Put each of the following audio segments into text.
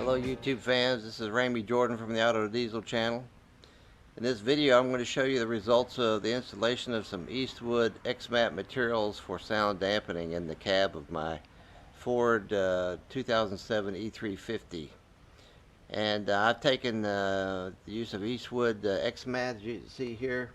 Hello YouTube fans, this is Ramey Jordan from the Auto Diesel channel. In this video I'm going to show you the results of the installation of some Eastwood XMAT materials for sound dampening in the cab of my Ford 2007 E350. And I've taken the use of Eastwood XMAT, as you can see here,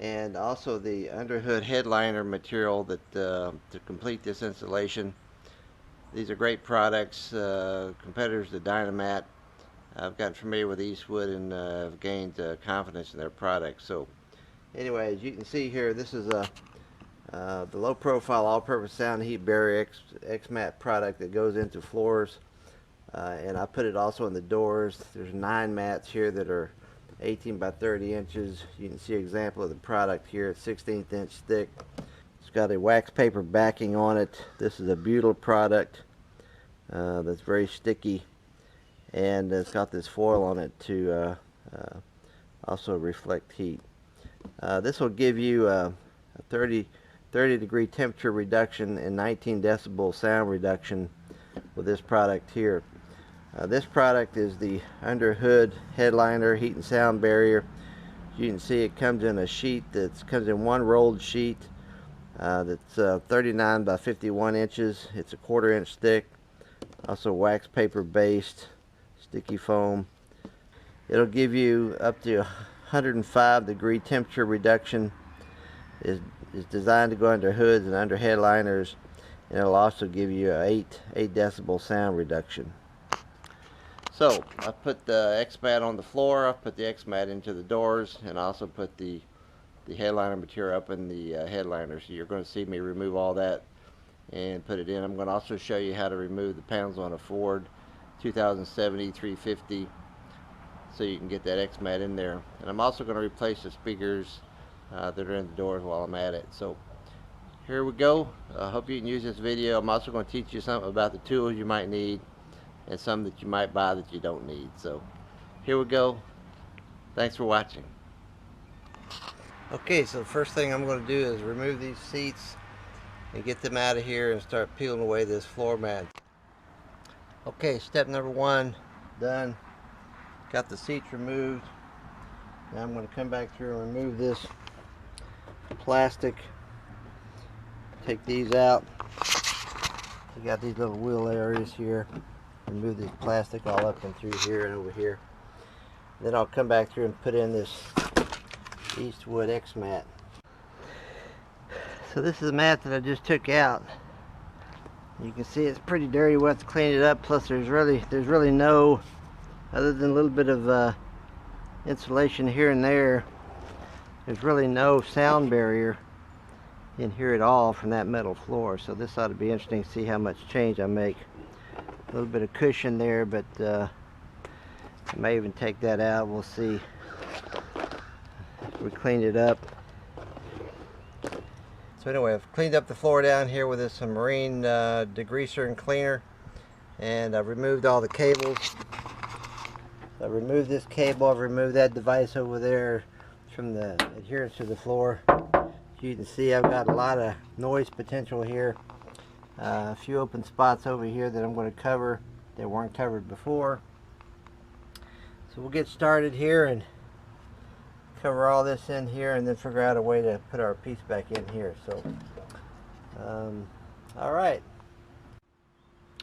and also the underhood headliner material that to complete this installation. These are great products, competitors to Dynamat. I've gotten familiar with Eastwood and have gained confidence in their products. So anyway, as you can see here, this is the low profile all-purpose sound heat barrier XMAT product that goes into floors, and I put it also in the doors. There's 9 mats here that are 18 by 30 inches. You can see an example of the product here. It's 1/16 inch thick. It's got a wax paper backing on it. This is a butyl product that's very sticky, and it's got this foil on it to also reflect heat. This will give you a 30 degree temperature reduction and 19 decibel sound reduction with this product here. This product is the underhood headliner heat and sound barrier. You can see it comes in a sheet that comes in one rolled sheet that's 39 by 51 inches. It's a 1/4 inch thick, also wax paper based, sticky foam. It'll give you up to 105 degree temperature reduction. Is designed to go under hoods and under headliners, and it'll also give you a 8 decibel sound reduction. So I put the XMAT on the floor, I put the XMAT into the doors, and I also put the headliner material up in the headliner. So you're going to see me remove all that and put it in. I'm going to also show you how to remove the panels on a Ford 2007 E350 so you can get that XMAT in there. And I'm also going to replace the speakers that are in the doors while I'm at it. So here we go. I hope you can use this video. I'm also going to teach you something about the tools you might need and some that you might buy that you don't need. So here we go. Thanks for watching. Okay, so the first thing I'm going to do is remove these seats and get them out of here and start peeling away this floor mat. Okay, step number 1 done. Got the seats removed. Now I'm going to come back through and remove this plastic. Take these out. We got these little wheel areas here. Remove this plastic all up and through here and over here. Then I'll come back through and put in this Eastwood XMAT. So this is the mat that I just took out. You can see it's pretty dirty. We'll have to clean it up. Plus there's really no, other than a little bit of insulation here and there, there's really no sound barrier in here at all from that metal floor. So this ought to be interesting to see how much change I make. A little bit of cushion there, but I may even take that out. We'll see. We cleaned it up. So anyway, I've cleaned up the floor down here with this marine degreaser and cleaner, and I've removed all the cables. I removed this cable, I've removed that device over there from the adherence to the floor. As you can see, I've got a lot of noise potential here. A few open spots over here that I'm going to cover that weren't covered before. So we'll get started here and cover all this in here and then figure out a way to put our piece back in here. So alright.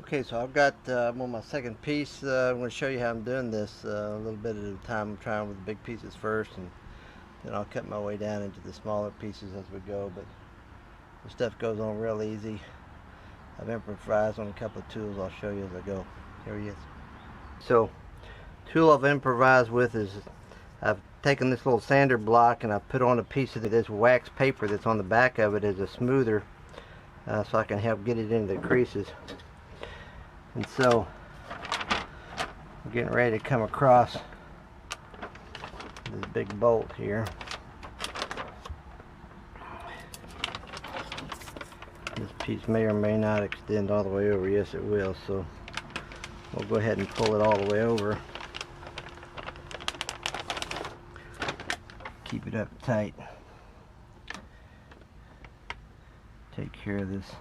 Okay, so I've got I'm on my second piece. I'm going to show you how I'm doing this a little bit at a time. I'm trying with the big pieces first, and then I'll cut my way down into the smaller pieces as we go, but the stuff goes on real easy. I've improvised on a couple of tools. I'll show you as I go. Here he is. So tool I've improvised with is I've taken this little sander block and I've put on a piece of this wax paper that's on the back of it as a smoother, so I can help get it into the creases. And so I'm getting ready to come across this big bolt here. This piece may or may not extend all the way over. Yes, it will. So we'll go ahead and pull it all the way over. Keep it up tight. Take care of this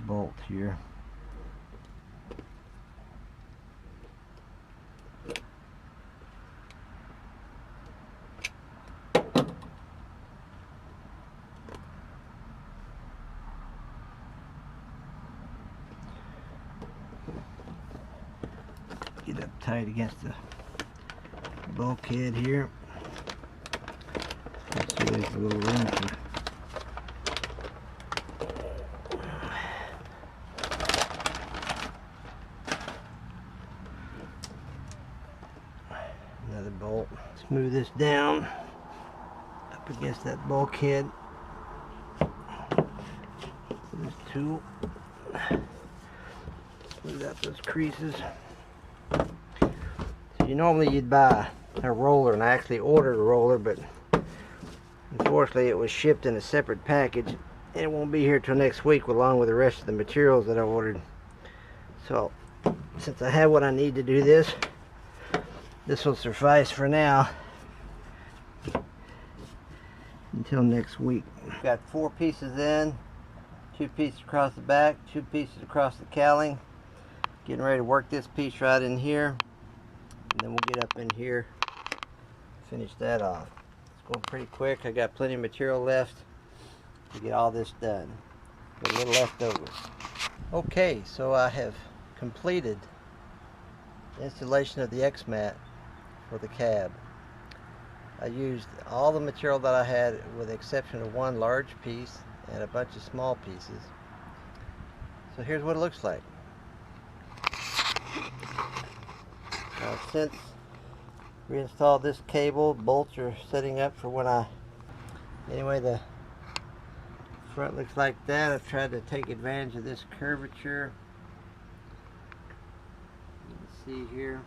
bolt here. up tight against the bulkhead here. Let's see, there's a little room for another bolt. Smooth this down up against that bulkhead. This tool. Smooth out those creases. So normally you'd buy a roller, and I actually ordered a roller, but unfortunately it was shipped in a separate package and it won't be here till next week along with the rest of the materials that I ordered. So since I have what I need to do this will suffice for now until next week. Got 4 pieces in, 2 pieces across the back, 2 pieces across the cowling. Getting ready to work this piece right in here, and then we'll get up in here, finish that off. It's going pretty quick. I got plenty of material left to get all this done. Got a little left over. Okay, so I have completed the installation of the XMAT for the cab. I used all the material that I had with the exception of 1 large piece and a bunch of small pieces. So here's what it looks like. Since we installed this cable, bolts are setting up for when anyway, the front looks like that. I've tried to take advantage of this curvature. You can see here,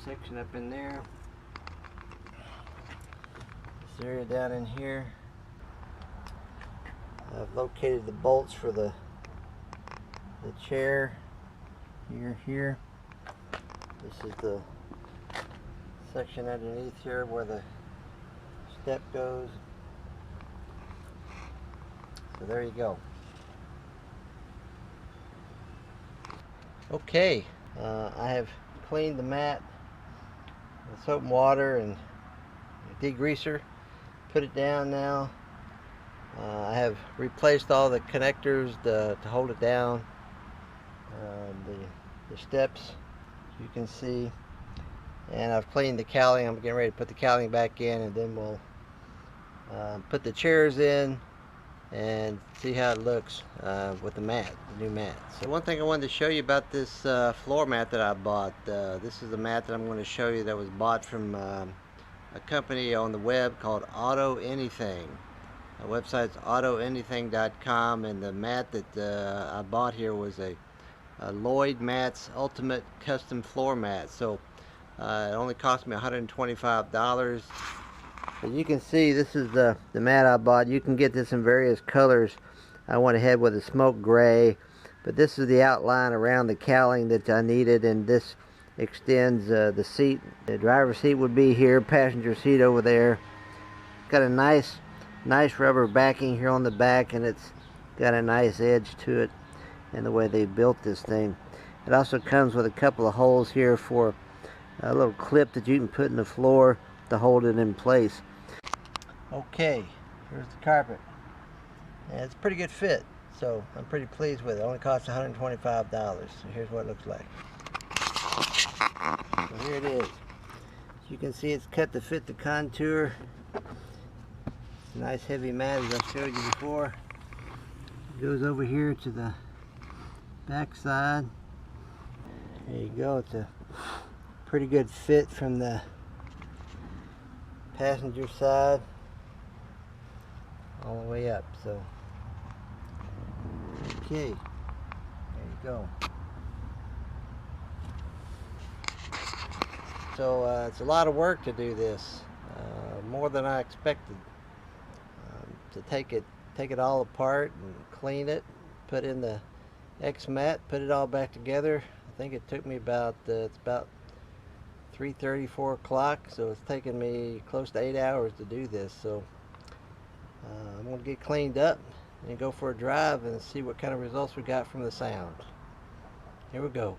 section up in there, this area down in here. I've located the bolts for the chair here. This is the section underneath here where the step goes. So there you go. Okay, I have cleaned the mat with soap and water and degreaser. Put it down now. I have replaced all the connectors to hold it down. The steps, you can see, and I've cleaned the cowling. I'm getting ready to put the cowling back in, and then we'll put the chairs in and see how it looks with the mat, the new mat. So one thing I wanted to show you about this floor mat that I bought. This is the mat that I'm going to show you that was bought from a company on the web called Auto Anything. The website's autoanything.com, and the mat that I bought here was a Lloyd Mats Ultimate Custom Floor Mat. So it only cost me $125. But you can see this is the mat I bought. You can get this in various colors. I went ahead with a smoke gray, but this is the outline around the cowling that I needed, and this extends the seat. The driver's seat would be here, passenger seat over there. Got a nice rubber backing here on the back, and it's got a nice edge to it and the way they built this thing. It also comes with a couple of holes here for a little clip that you can put in the floor to hold it in place. Okay, here's the carpet, and it's a pretty good fit, so I'm pretty pleased with it. It only cost $125. So here's what it looks like. So here it is. As you can see, it's cut to fit the contour. It's a nice heavy mat, as I showed you before. It goes over here to the back side. There you go. It's a pretty good fit from the passenger side all the way up. So okay, there you go. So it's a lot of work to do this, more than I expected. To take it all apart and clean it, put in the XMAT, put it all back together. I think it took me about it's about 3:30, 4 o'clock, so it's taken me close to 8 hours to do this. So I'm going to get cleaned up and go for a drive and see what kind of results we got from the sound. Here we go.